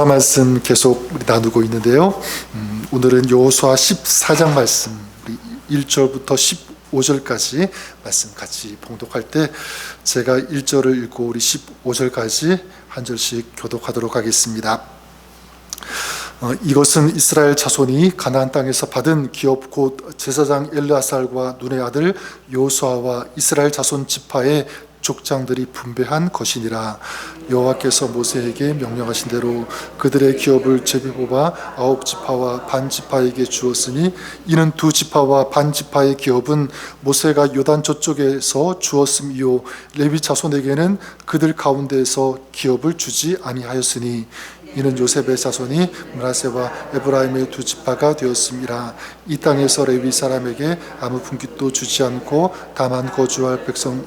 말씀 계속 우리 나누고 있는데요. 오늘은 여호수아 14장 말씀, 우리 1절부터 15절까지 말씀 같이 봉독할 때 제가 1절을 읽고 우리 15절까지 한 절씩 교독하도록 하겠습니다. 이것은 이스라엘 자손이 가나안 땅에서 받은 기업 곧 제사장 엘르아살과 눈의 아들 여호수아와 이스라엘 자손 지파의 족장들이 분배한 것이니라. 여호와께서 모세에게 명령하신 대로 그들의 기업을 제비 뽑아 9지파와 반 지파에게 주었으니 이는 2지파와 반 지파의 기업은 모세가 요단 저쪽에서 주었음이요 레위 자손에게는 그들 가운데에서 기업을 주지 아니하였으니 이는 요셉의 자손이 므낫세와 에브라임의 2지파가 되었음이라. 이 땅에서 레위 사람에게 아무 분깃도 주지 않고 다만 거주할 백성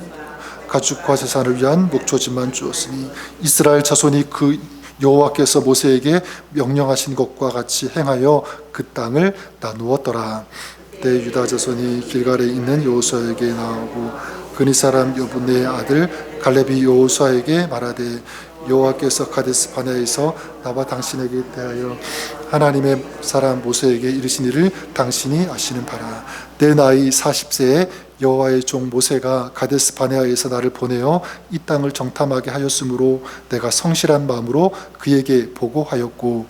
가축과 재산을 위한 목초지만 주었으니 이스라엘 자손이 그 여호와께서 모세에게 명령하신 것과 같이 행하여 그 땅을 나누었더라. 그때 유다 자손이 길갈에 있는 여호수아에게 나오고 그니 사람 여분네의 아들 갈렙이 여호수아에게 말하되 여호와께서 가데스 바네아에서 나와 당신에게 대하여 하나님의 사람 모세에게 이르신 일을 당신이 아시는 바라. 내 나이 40세에 여호와의 종 모세가 가데스 바네아에서 나를 보내어 이 땅을 정탐하게 하였으므로 내가 성실한 마음으로 그에게 보고하였고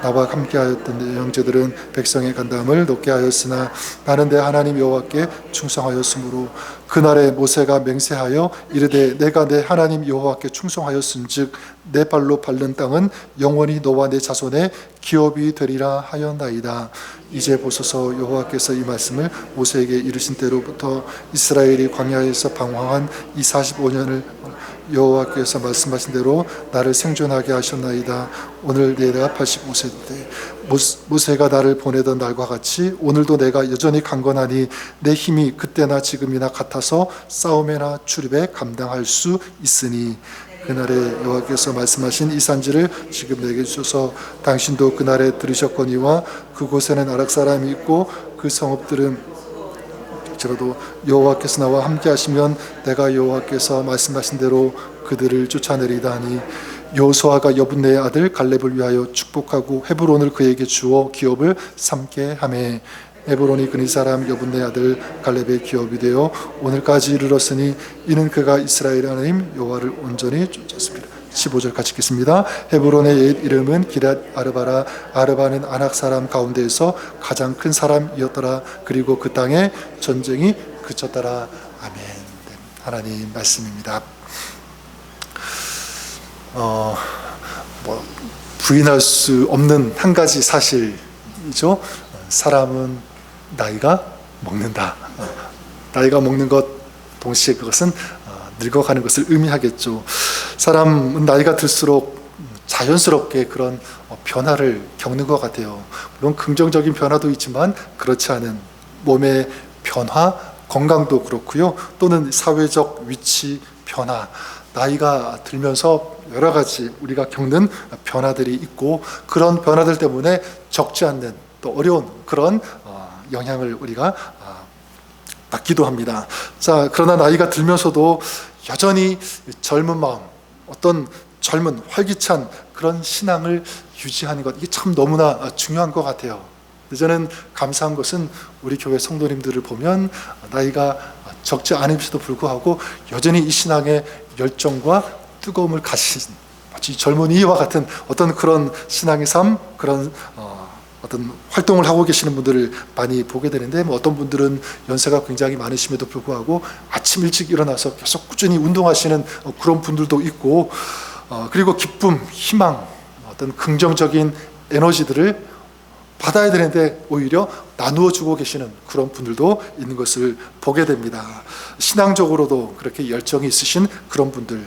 나와 함께하였던 형제들은 백성의 간담을 높게 하였으나 나는 내 하나님 여호와께 충성하였으므로 그날에 모세가 맹세하여 이르되 내가 내 하나님 여호와께 충성하였은즉 내 발로 밟는 땅은 영원히 너와 내 자손의 기업이 되리라 하였나이다. 이제 보소서 여호와께서 이 말씀을 모세에게 이르신 때로부터 이스라엘이 광야에서 방황한 이 45년을 여호와께서 말씀하신 대로 나를 생존하게 하셨나이다. 오늘 내가 85세인데 모세가 나를 보내던 날과 같이 오늘도 내가 여전히 강건하니 내 힘이 그때나 지금이나 같아서 싸움에나 출입에 감당할 수 있으니 그날에 여호와께서 말씀하신 이 산지를 지금 내게 주셔서 당신도 그날에 들으셨거니와 그곳에는 아락 사람이 있고 그 성읍들은 저라도 여호와께서 나와 함께 하시면 내가 여호와께서 말씀하신 대로 그들을 쫓아내리다 하니 여호수아가 여분네의 아들 갈렙을 위하여 축복하고 헤브론을 그에게 주어 기업을 삼게 하매 헤브론이 그니 사람 여분네의 아들 갈렙의 기업이 되어 오늘까지 이르렀으니 이는 그가 이스라엘 하나님 여호와를 온전히 쫓았습니다. 15절 같이 읽겠습니다. 헤브론의 옛 이름은 기럇 아르바라. 아르바는 아낙 사람 가운데에서 가장 큰 사람이었더라. 그리고 그 땅에 전쟁이 그쳤더라. 아멘. 네, 하나님 말씀입니다. 부인할 수 없는 한 가지 사실이죠. 사람은 나이가 먹는다. 나이가 먹는 것 동시에 그것은 늙어가는 것을 의미하겠죠. 사람은 나이가 들수록 자연스럽게 그런 변화를 겪는 것 같아요. 물론 긍정적인 변화도 있지만 그렇지 않은 몸의 변화, 건강도 그렇고요. 또는 사회적 위치 변화, 나이가 들면서 여러 가지 우리가 겪는 변화들이 있고 그런 변화들 때문에 적지 않는 또 어려운 그런 영향을 우리가 받기도 합니다. 자, 그러나 나이가 들면서도 여전히 젊은 마음, 어떤 젊은 활기찬 그런 신앙을 유지하는 것, 이게 참 너무나 중요한 것 같아요. 저는 감사한 것은 우리 교회 성도님들을 보면 나이가 적지 않음에도 불구하고 여전히 이 신앙의 열정과 뜨거움을 가지신 마치 젊은이와 같은 어떤 그런 신앙의 삶, 그런 어떤 활동을 하고 계시는 분들을 많이 보게 되는데 어떤 분들은 연세가 굉장히 많으심에도 불구하고 아침 일찍 일어나서 계속 꾸준히 운동하시는 그런 분들도 있고 그리고 기쁨, 희망, 어떤 긍정적인 에너지들을 받아야 되는데 오히려 나누어 주고 계시는 그런 분들도 있는 것을 보게 됩니다. 신앙적으로도 그렇게 열정이 있으신 그런 분들,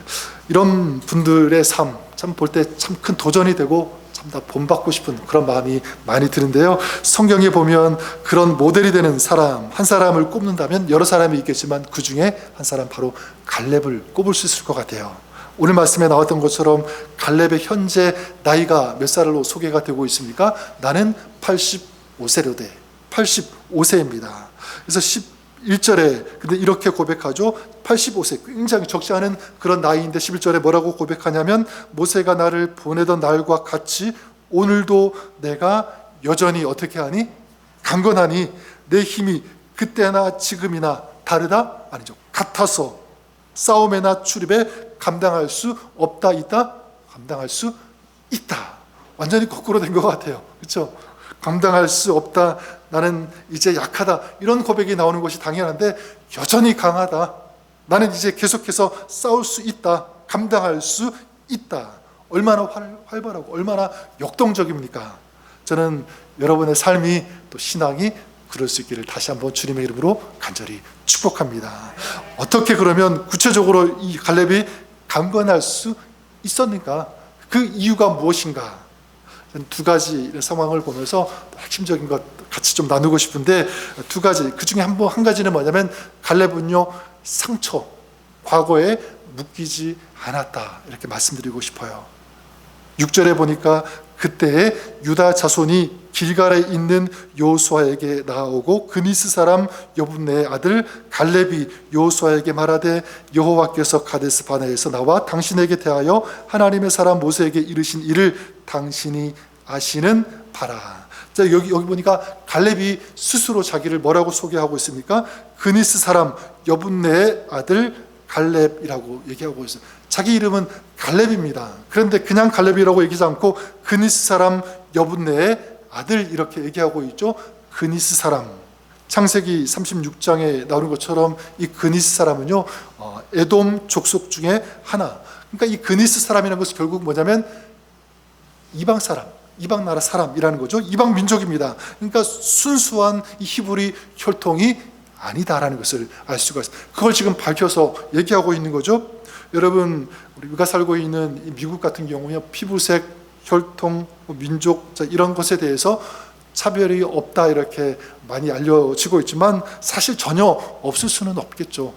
이런 분들의 삶 참 볼 때 참 큰 도전이 되고 다 본받고 싶은 그런 마음이 많이 드는데요. 성경에 보면 그런 모델이 되는 사람 한 사람을 꼽는다면 여러 사람이 있겠지만 그 중에 한 사람 바로 갈렙을 꼽을 수 있을 것 같아요. 오늘 말씀에 나왔던 것처럼 갈렙의 현재 나이가 몇 살로 소개가 되고 있습니까? 나는 85세로 돼 85세입니다. 그래서 1절에 근데 이렇게 고백하죠. 85세, 굉장히 적지 않은 그런 나이인데 11절에 뭐라고 고백하냐면 모세가 나를 보내던 날과 같이 오늘도 내가 여전히 어떻게 하니? 강건하니 내 힘이 그때나 지금이나 다르다? 아니죠. 같아서 싸움에나 출입에 감당할 수 없다 있다? 감당할 수 있다. 완전히 거꾸로 된 것 같아요. 그렇죠? 감당할 수 없다. 나는 이제 약하다. 이런 고백이 나오는 것이 당연한데 여전히 강하다. 나는 이제 계속해서 싸울 수 있다. 감당할 수 있다. 얼마나 활발하고 얼마나 역동적입니까? 저는 여러분의 삶이 또 신앙이 그럴 수 있기를 다시 한번 주님의 이름으로 간절히 축복합니다. 어떻게 그러면 구체적으로 이 갈렙이 강건할 수 있었는가? 그 이유가 무엇인가? 두 가지 상황을 보면서 핵심적인 것 같이 좀 나누고 싶은데 두 가지, 그 중에 한 가지는 뭐냐면 갈렙은요 상처, 과거에 묶이지 않았다 이렇게 말씀드리고 싶어요. 6절에 보니까 그때에 유다 자손이 길갈에 있는 여호수아에게 나아오고 그니스 사람 여분네의 아들 갈렙이 여호수아에게 말하되 여호와께서 가데스 바네에서 나와 당신에게 대하여 하나님의 사람 모세에게 이르신 일을 당신이 아시는 바라. 자, 여기 보니까 갈렙이 스스로 자기를 뭐라고 소개하고 있습니까? 그니스 사람 여분네의 아들 갈렙이라고 얘기하고 있어요. 자기 이름은 갈렙입니다. 그런데 그냥 갈렙이라고 얘기하지 않고 그니스 사람 여분네의 아들 이렇게 얘기하고 있죠. 그니스 사람, 창세기 36장에 나오는 것처럼 이 그니스 사람은요 에돔 족속 중에 하나. 그러니까 이 그니스 사람이라는 것은 결국 뭐냐면 이방 사람, 이방 나라 사람이라는 거죠. 이방 민족입니다. 그러니까 순수한 이 히브리 혈통이 아니다라는 것을 알 수가 있어요. 그걸 지금 밝혀서 얘기하고 있는 거죠. 여러분, 우리가 살고 있는 미국 같은 경우에 피부색, 혈통, 민족 이런 것에 대해서 차별이 없다 이렇게 많이 알려지고 있지만 사실 전혀 없을 수는 없겠죠.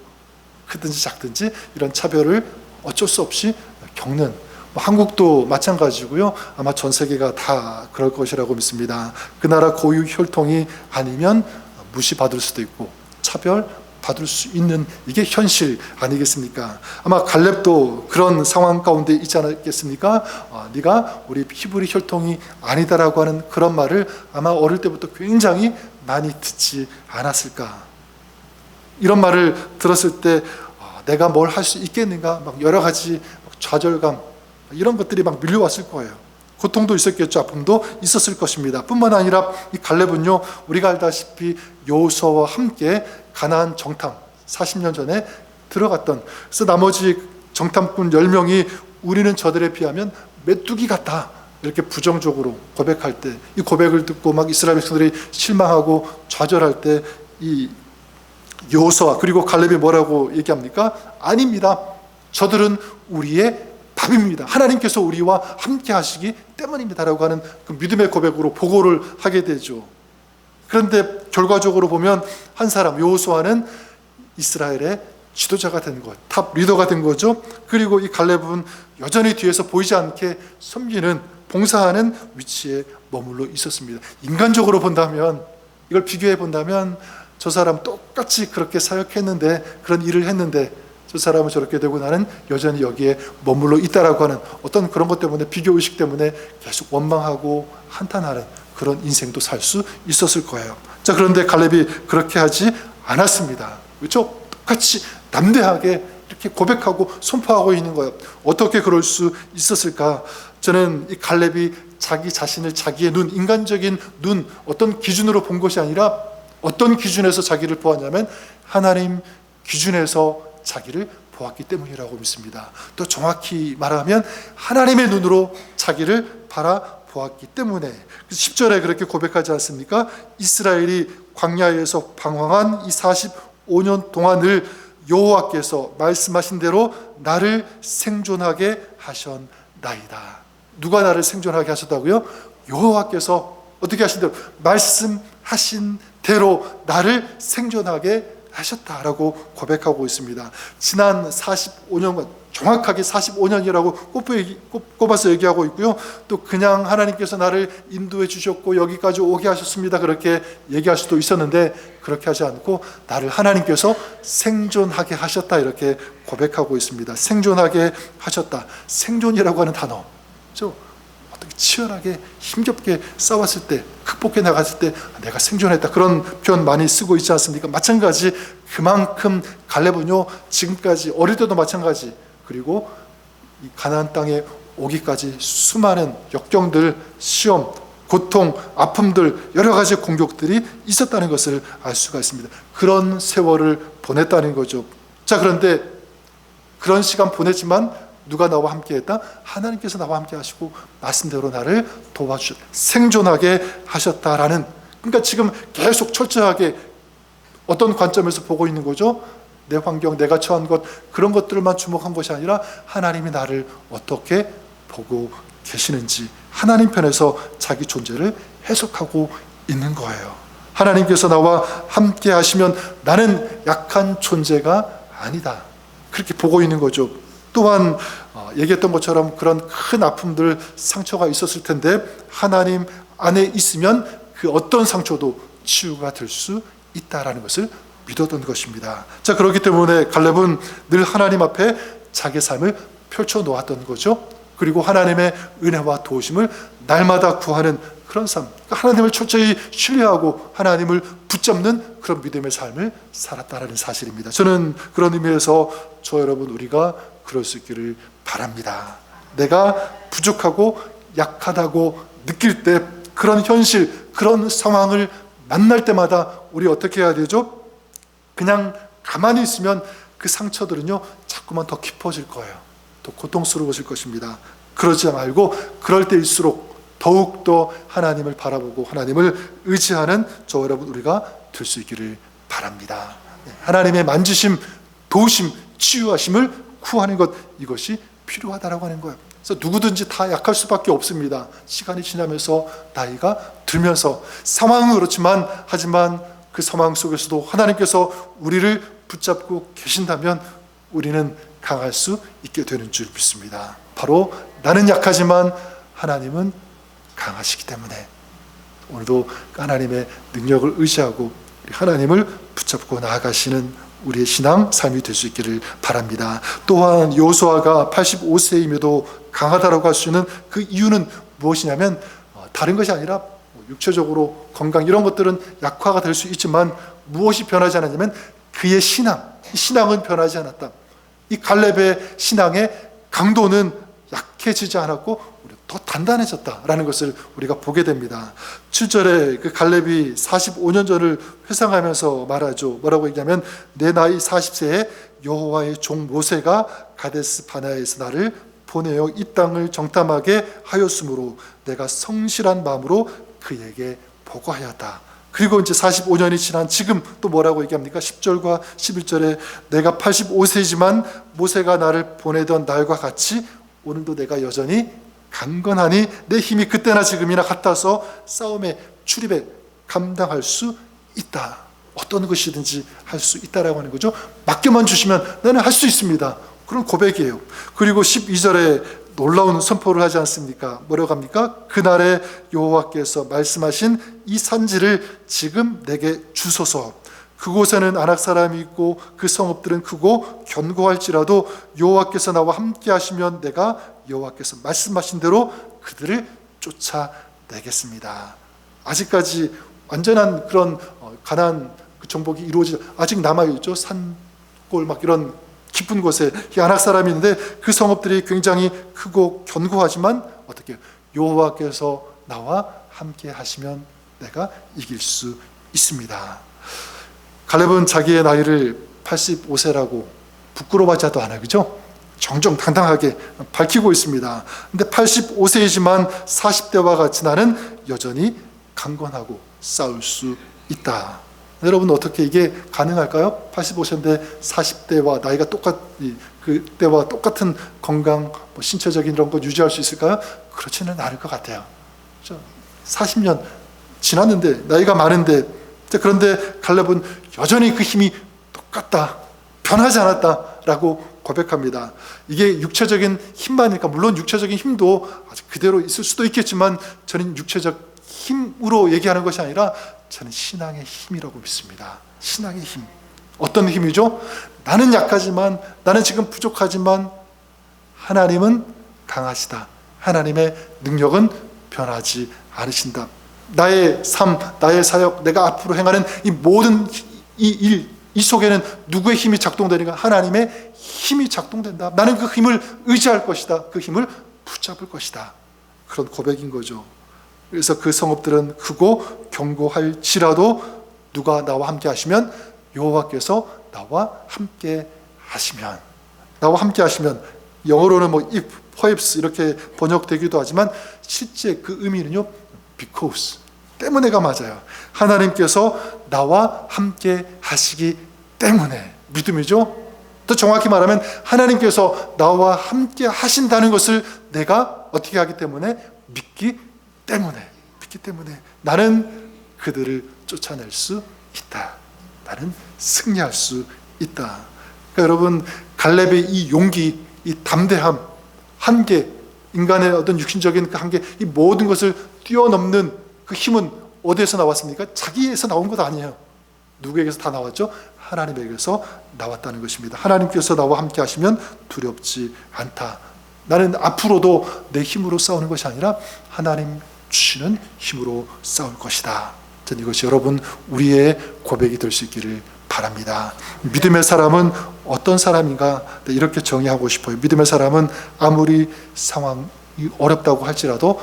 크든지 작든지 이런 차별을 어쩔 수 없이 겪는, 한국도 마찬가지고요. 아마 전 세계가 다 그럴 것이라고 믿습니다. 그 나라 고유 혈통이 아니면 무시받을 수도 있고 차별 받을 수 있는 이게 현실 아니겠습니까? 아마 갈렙도 그런 상황 가운데 있지 않았겠습니까? 네가 우리 히브리 혈통이 아니다라고 하는 그런 말을 아마 어릴 때부터 굉장히 많이 듣지 않았을까? 이런 말을 들었을 때 내가 뭘 할 수 있겠는가? 막 여러 가지 좌절감 이런 것들이 막 밀려왔을 거예요. 고통도 있었겠죠. 아픔도 있었을 것입니다. 뿐만 아니라 이 갈렙은요, 우리가 알다시피 여호수아와 함께 가나안 정탐 40년 전에 들어갔던, 그래서 나머지 정탐꾼 10명이 우리는 저들에 비하면 메뚜기 같다 이렇게 부정적으로 고백할 때, 이 고백을 듣고 막 이스라엘 백성들이 실망하고 좌절할 때 이 여호수아 그리고 갈렙이 뭐라고 얘기합니까? 아닙니다. 저들은 우리의 밥입니다. 하나님께서 우리와 함께 하시기 때문입니다라고 하는 그 믿음의 고백으로 보고를 하게 되죠. 그런데 결과적으로 보면 한 사람 여호수아는 이스라엘의 지도자가 된 것, 탑 리더가 된 거죠. 그리고 이 갈렙은 여전히 뒤에서 보이지 않게 섬기는, 봉사하는 위치에 머물러 있었습니다. 인간적으로 본다면, 이걸 비교해 본다면 저 사람 똑같이 그렇게 사역했는데, 그런 일을 했는데 저 사람은 저렇게 되고 나는 여전히 여기에 머물러 있다라고 하는 어떤 그런 것 때문에, 비교의식 때문에 계속 원망하고 한탄하는 그런 인생도 살 수 있었을 거예요. 자, 그런데 갈렙이 그렇게 하지 않았습니다. 그렇죠? 똑같이 담대하게 이렇게 고백하고 선포하고 있는 거예요. 어떻게 그럴 수 있었을까? 저는 이 갈렙이 자기 자신을 자기의 눈, 인간적인 눈, 어떤 기준으로 본 것이 아니라 어떤 기준에서 자기를 보았냐면 하나님 기준에서 자기를 보았기 때문이라고 믿습니다. 또 정확히 말하면 하나님의 눈으로 자기를 바라보았기 때문에 10절에 그렇게 고백하지 않습니까? 이스라엘이 광야에서 방황한 이 45년 동안을 여호와께서 말씀하신 대로 나를 생존하게 하셨나이다. 누가 나를 생존하게 하셨다고요? 여호와께서 어떻게 하신 대로, 말씀하신 대로 나를 생존하게 하셨다라고 고백하고 있습니다. 지난 45년간 정확하게 45년이라고 꼽아서 얘기하고 있고요. 또 그냥 하나님께서 나를 인도해 주셨고 여기까지 오게 하셨습니다, 그렇게 얘기할 수도 있었는데, 그렇게 하지 않고 나를 하나님께서 생존하게 하셨다, 이렇게 고백하고 있습니다. 생존하게 하셨다. 생존이라고 하는 단어, 어떻게 치열하게 힘겹게 싸웠을 때, 극복해 나갔을 때 내가 생존했다, 그런 표현 많이 쓰고 있지 않습니까? 마찬가지, 그만큼 갈렙은요, 지금까지 어릴 때도 마찬가지, 그리고 이 가나안 땅에 오기까지 수많은 역경들, 시험, 고통, 아픔들, 여러 가지 공격들이 있었다는 것을 알 수가 있습니다. 그런 세월을 보냈다는 거죠. 자, 그런데 그런 시간 보냈지만 누가 나와 함께 했다? 하나님께서 나와 함께 하시고 말씀대로 나를 도와주셨다, 생존하게 하셨다라는, 그러니까 지금 계속 철저하게 어떤 관점에서 보고 있는 거죠? 내 환경, 내가 처한 것, 그런 것들만 주목한 것이 아니라 하나님이 나를 어떻게 보고 계시는지, 하나님 편에서 자기 존재를 해석하고 있는 거예요. 하나님께서 나와 함께 하시면 나는 약한 존재가 아니다, 그렇게 보고 있는 거죠. 또한 얘기했던 것처럼 그런 큰 아픔들, 상처가 있었을 텐데 하나님 안에 있으면 그 어떤 상처도 치유가 될 수 있다라는 것을 믿었던 것입니다. 자, 그렇기 때문에 갈렙은 늘 하나님 앞에 자기 삶을 펼쳐 놓았던 거죠. 그리고 하나님의 은혜와 도우심을 날마다 구하는 그런 삶, 하나님을 철저히 신뢰하고 하나님을 붙잡는 그런 믿음의 삶을 살았다라는 사실입니다. 저는 그런 의미에서 저 여러분, 우리가 그럴 수 있기를 바랍니다. 내가 부족하고 약하다고 느낄 때, 그런 현실, 그런 상황을 만날 때마다 우리 어떻게 해야 되죠? 그냥 가만히 있으면 그 상처들은요, 자꾸만 더 깊어질 거예요. 더 고통스러워질 것입니다. 그러지 말고 그럴 때일수록 더욱더 하나님을 바라보고 하나님을 의지하는 저 여러분, 우리가 될 수 있기를 바랍니다. 하나님의 만지심, 도우심, 치유하심을 구하는 것, 이것이 필요하다라고 하는 거예요. 그래서 누구든지 다 약할 수밖에 없습니다. 시간이 지나면서, 나이가 들면서, 상황은 그렇지만, 하지만 그 상황 속에서도 하나님께서 우리를 붙잡고 계신다면 우리는 강할 수 있게 되는 줄 믿습니다. 바로 나는 약하지만 하나님은 강하시기 때문에 오늘도 하나님의 능력을 의지하고 하나님을 붙잡고 나아가시는 우리의 신앙 삶이 될 수 있기를 바랍니다. 또한 여호수아가 85세임에도 강하다라고 할 수 있는 그 이유는 무엇이냐면, 다른 것이 아니라 육체적으로 건강, 이런 것들은 약화가 될 수 있지만 무엇이 변하지 않았냐면 그의 신앙, 이 신앙은 변하지 않았다. 이 갈렙의 신앙의 강도는 약해지지 않았고 더 단단해졌다라는 것을 우리가 보게 됩니다. 7절에 그 갈렙이 45년 전을 회상하면서 말하죠. 뭐라고 얘기하면, 내 나이 40세에 여호와의 종 모세가 가데스 바네아에서 나를 보내어 이 땅을 정탐하게 하였으므로 내가 성실한 마음으로 그에게 보고하였다. 그리고 이제 45년이 지난 지금 또 뭐라고 얘기합니까? 10절과 11절에 내가 85세이지만 모세가 나를 보내던 날과 같이 오늘도 내가 여전히 강건하니 내 힘이 그때나 지금이나 같아서 싸움에 출입에 감당할 수 있다. 어떤 것이든지 할 수 있다라고 하는 거죠. 맡겨만 주시면 나는 할 수 있습니다. 그런 고백이에요. 그리고 12절에 놀라운 선포를 하지 않습니까? 뭐라고 합니까? 그날에 여호와께서 말씀하신 이 산지를 지금 내게 주소서. 그곳에는 아낙 사람이 있고 그 성읍들은 크고 견고할지라도 여호와께서 나와 함께 하시면 내가 여호와께서 말씀하신 대로 그들을 쫓아내겠습니다. 아직까지 완전한 그런 가나안 그 정복이 이루어지지 아직 남아있죠. 산골 막 이런 깊은 곳에 이 아낙 사람이 있는데 그 성읍들이 굉장히 크고 견고하지만 어떻게 여호와께서 나와 함께 하시면 내가 이길 수 있습니다. 갈렙은 자기의 나이를 85세라고 부끄러워하지도 않아요. 그죠? 정정당당하게 밝히고 있습니다. 근데 85세이지만 40대와 같이 나는 여전히 강건하고 싸울 수 있다. 여러분, 어떻게 이게 가능할까요? 85세인데 40대와 나이가 그때와 똑같은 건강, 신체적인 이런 거 유지할 수 있을까요? 그렇지는 않을 것 같아요. 40년 지났는데, 나이가 많은데, 그런데 갈렙은 여전히 그 힘이 똑같다, 변하지 않았다라고 고백합니다. 이게 육체적인 힘만이니까 물론 육체적인 힘도 아주 그대로 있을 수도 있겠지만 저는 육체적 힘으로 얘기하는 것이 아니라 저는 신앙의 힘이라고 믿습니다. 신앙의 힘. 어떤 힘이죠? 나는 약하지만, 나는 지금 부족하지만 하나님은 강하시다. 하나님의 능력은 변하지 않으신다. 나의 삶, 나의 사역, 내가 앞으로 행하는 이 모든 이 속에는 누구의 힘이 작동되는가? 하나님의 힘이 작동된다. 나는 그 힘을 의지할 것이다. 그 힘을 붙잡을 것이다. 그런 고백인 거죠. 그래서 그 성읍들은 크고 견고할지라도 누가 나와 함께 하시면, 여호와께서 나와 함께 하시면, 나와 함께 하시면, 영어로는 if, perhaps 이렇게 번역되기도 하지만 실제 그 의미는요, because, 때문에가 맞아요. 하나님께서 나와 함께 하시기 때문에, 믿음이죠. 더 정확히 말하면 하나님께서 나와 함께 하신다는 것을 내가 어떻게 하기 때문에? 믿기 때문에 나는 그들을 쫓아낼 수 있다. 나는 승리할 수 있다. 그러니까 여러분, 갈렙의 이 용기, 이 담대함, 한계, 인간의 어떤 육신적인 그 한계, 이 모든 것을 뛰어넘는 그 힘은 어디에서 나왔습니까? 자기에서 나온 것 아니에요. 누구에게서 다 나왔죠? 하나님에게서 나왔다는 것입니다. 하나님께서 나와 함께 하시면 두렵지 않다. 나는 앞으로도 내 힘으로 싸우는 것이 아니라 하나님 주시는 힘으로 싸울 것이다. 저는 이것이 여러분 우리의 고백이 될 수 있기를 바랍니다. 믿음의 사람은 어떤 사람인가? 이렇게 정의하고 싶어요. 믿음의 사람은 아무리 상황이 어렵다고 할지라도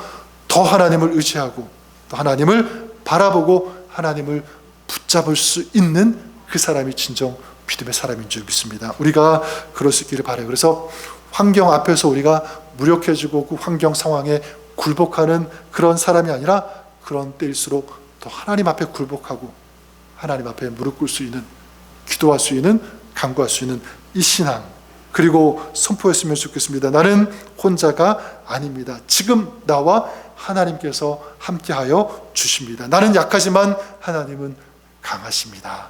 더 하나님을 의지하고 또 하나님을 바라보고 하나님을 붙잡을 수 있는 그 사람이 진정 믿음의 사람인 줄 믿습니다. 우리가 그럴 수 있기를 바라요. 그래서 환경 앞에서 우리가 무력해지고 그 환경 상황에 굴복하는 그런 사람이 아니라 그런 때일수록 또 하나님 앞에 굴복하고 하나님 앞에 무릎 꿇을 수 있는, 기도할 수 있는, 간구할 수 있는 이 신앙, 그리고 선포했으면 좋겠습니다. 나는 혼자가 아닙니다. 지금 나와 하나님께서 함께하여 주십니다. 나는 약하지만 하나님은 강하십니다.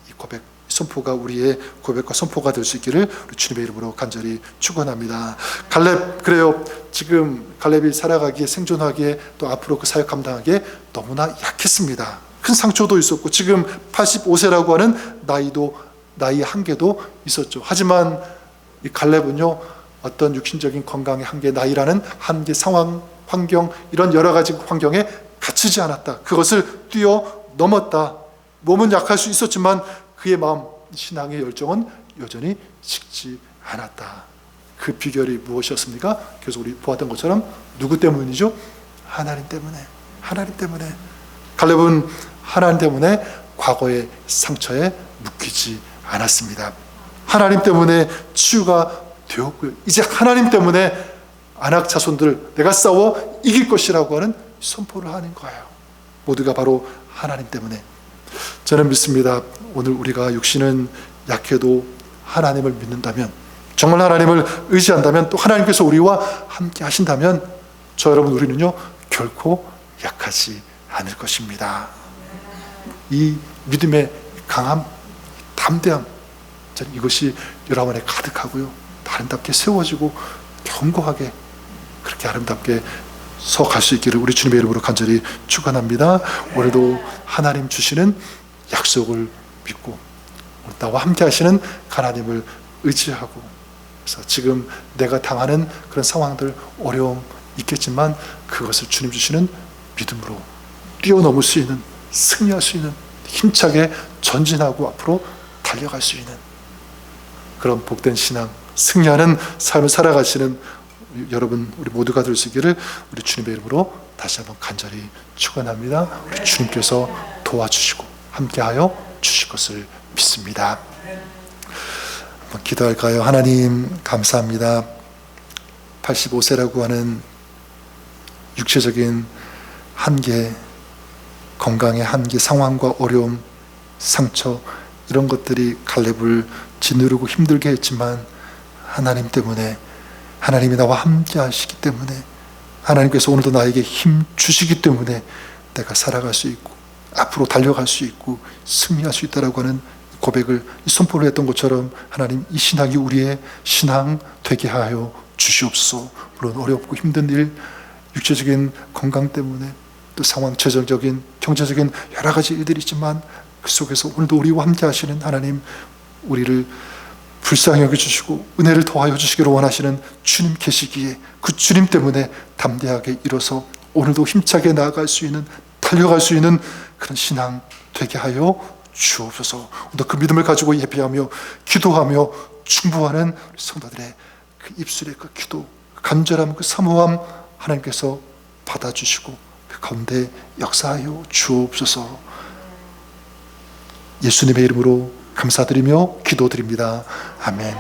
이 고백, 선포가 우리의 고백과 선포가 될 수 있기를 우리 주님의 이름으로 간절히 축원합니다. 갈렙, 그래요. 지금 갈렙이 살아가기에, 생존하기에, 또 앞으로 그 사역 감당하기에 너무나 약했습니다. 큰 상처도 있었고 지금 85세라고 하는 나이 한계도 있었죠. 하지만 이 갈렙은요, 어떤 육신적인 건강의 한계, 나이라는 한계, 상황, 환경, 이런 여러 가지 환경에 갇히지 않았다. 그것을 뛰어넘었다. 몸은 약할 수 있었지만 그의 마음, 신앙의 열정은 여전히 식지 않았다. 그 비결이 무엇이었습니까? 그래서 우리 보았던 것처럼 누구 때문이죠? 하나님 때문에. 하나님 때문에. 갈렙은 하나님 때문에 과거의 상처에 묶이지 않았습니다. 하나님 때문에 치유가 되었고요. 이제 하나님 때문에 아낙 자손들 내가 싸워 이길 것이라고 하는 선포를 하는 거예요. 모두가 바로 하나님 때문에. 저는 믿습니다. 오늘 우리가 육신은 약해도 하나님을 믿는다면, 정말 하나님을 의지한다면, 또 하나님께서 우리와 함께 하신다면 저 여러분 우리는요 결코 약하지 않을 것입니다. 이 믿음의 강함, 담대함, 저는 이것이 여러분 안에 가득하고요, 아름답게 세워지고 견고하게 그렇게 아름답게 서 갈 수 있기를 우리 주님의 이름으로 간절히 축원합니다. 오늘도 하나님 주시는 약속을 믿고 나와 함께 하시는 하나님을 의지하고, 그래서 지금 내가 당하는 그런 상황들, 어려움 있겠지만 그것을 주님 주시는 믿음으로 뛰어넘을 수 있는, 승리할 수 있는, 힘차게 전진하고 앞으로 달려갈 수 있는 그런 복된 신앙, 승리하는 삶을 살아가시는 여러분 우리 모두가 될 수 있기를 우리 주님의 이름으로 다시 한번 간절히 축원합니다. 우리 주님께서 도와주시고 함께하여 주실 것을 믿습니다. 한번 기도할까요? 하나님 감사합니다. 85세라고 하는 육체적인 한계, 건강의 한계, 상황과 어려움, 상처, 이런 것들이 갈렙을 짓누르고 힘들게 했지만 하나님 때문에, 하나님이 나와 함께 하시기 때문에, 하나님께서 오늘도 나에게 힘 주시기 때문에 내가 살아갈 수 있고 앞으로 달려갈 수 있고 승리할 수 있다라고 하는 고백을 선포를 했던 것처럼 하나님 이 신앙이 우리의 신앙 되게 하여 주시옵소서. 물론 어렵고 힘든 일, 육체적인 건강 때문에 또 상황, 재정적인, 경제적인 여러 가지 일들이 있지만 그 속에서 오늘도 우리와 함께 하시는 하나님, 우리를 불쌍히 여겨주시고 은혜를 더하여 주시기를 원하시는 주님 계시기에 그 주님 때문에 담대하게 일어서 오늘도 힘차게 나아갈 수 있는, 달려갈 수 있는 그런 신앙 되게 하여 주옵소서. 오늘 그 믿음을 가지고 예배하며 기도하며 충고하는 성도들의 그 입술의 그 기도, 간절함, 그 사모함 하나님께서 받아주시고 그 가운데 역사하여 주옵소서. 예수님의 이름으로 감사드리며 기도드립니다. 아멘.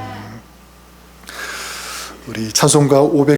우리 찬송가 500